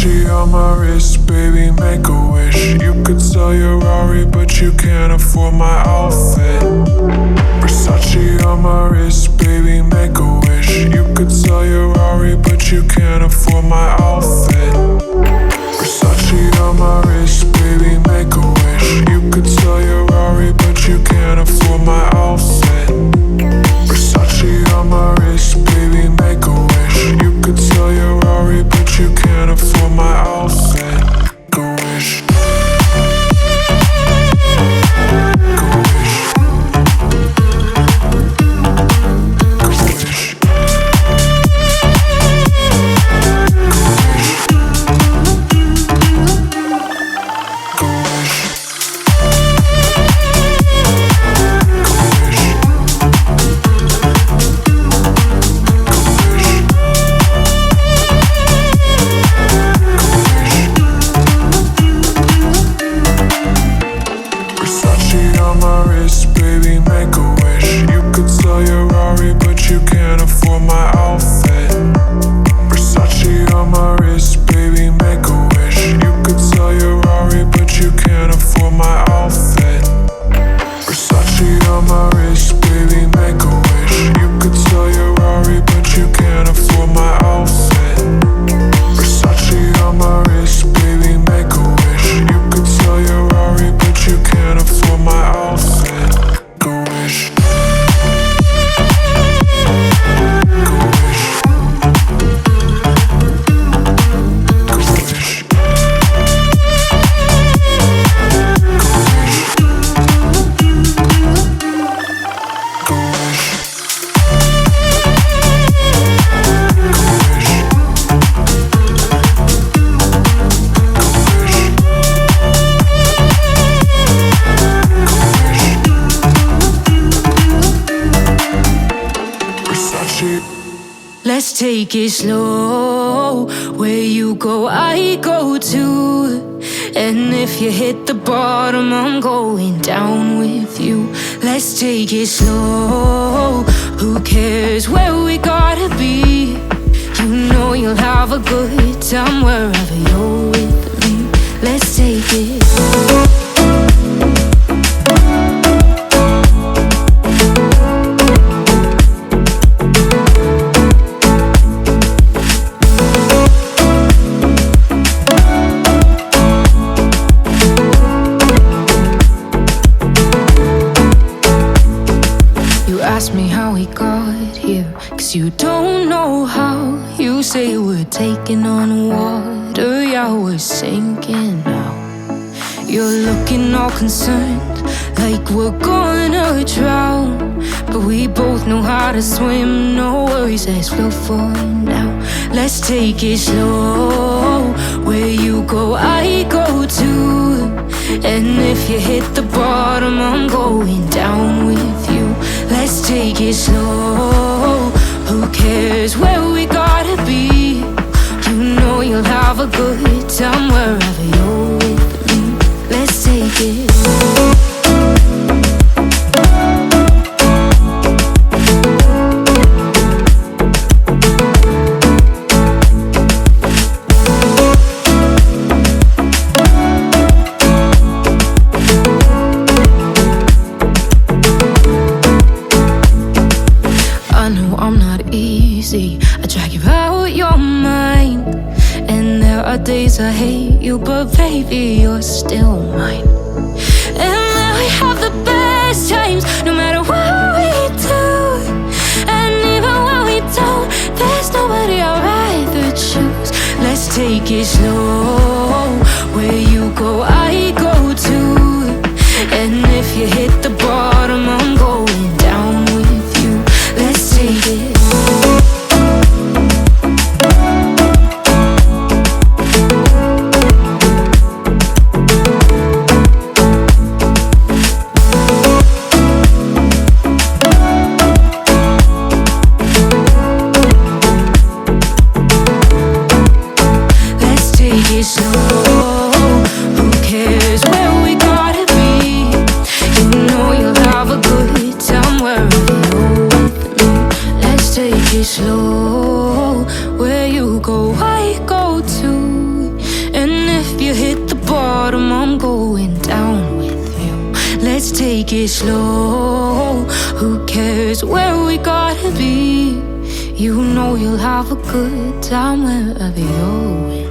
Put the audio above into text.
Versace on my wrist, baby, make a wish. You could sell your Rari, but you can't afford my outfit. Versace on my wrist, baby, make a wish. You could sell your Rari, but you can't afford my outfit. Versace on my wrist, baby, make a wish. You could sell your Rari, but you can't afford my outfit. Versace on my wrist, baby, make a wish. You could sell your Rari, but you can't afford my outfit. Go wish. Go wish. Go wish. Go wish. Versace on my wrist, baby, make a wish. You could sell your Rari, but you can't afford my outfit. Versace on my wrist, baby, make a wish. You could sell your Rari, but you can't afford my outfit. Versace on my wrist, baby, make a wish. You could sell your Rari, but you can't afford my outfit. Versace on my wrist, baby, make a wish. You could sell your Rari, but you can't afford my outfit. Go wish. Go wish. Go wish. Go wish. Versace. Let's take it slow. Where you go, I go too. And if you hit the bottom, I'm going down with you. Let's take it slow. Who cares where we gotta be? You know you'll have a good time wherever you're with me. Let's take it. Ask me how we got here, 'cause you don't know how. You say we're taking on water, yeah, we're sinking now. You're looking all concerned, like we're gonna drown. But we both know how to swim, no worries, let's flow for now. Let's take it slow. Where you go, I go too. And if you hit the bottom, I'm going down with you. Let's take it slow. Who cares where we gotta be? You know you'll have a good time wherever you're with me. Let's take it. I drag you out your mind. And there are days I hate you, but baby, you're still mine. And then we have the best times, no matter what we do. And even when we don't, there's nobody I'd rather choose. Let's take it slow. Where you go, I go too. And if you hit the bottom, I'm going down with you. Let's take it. Let's take it slow. Who cares? take it slow. Who cares where we gotta be? You know you'll have a good time wherever you're with.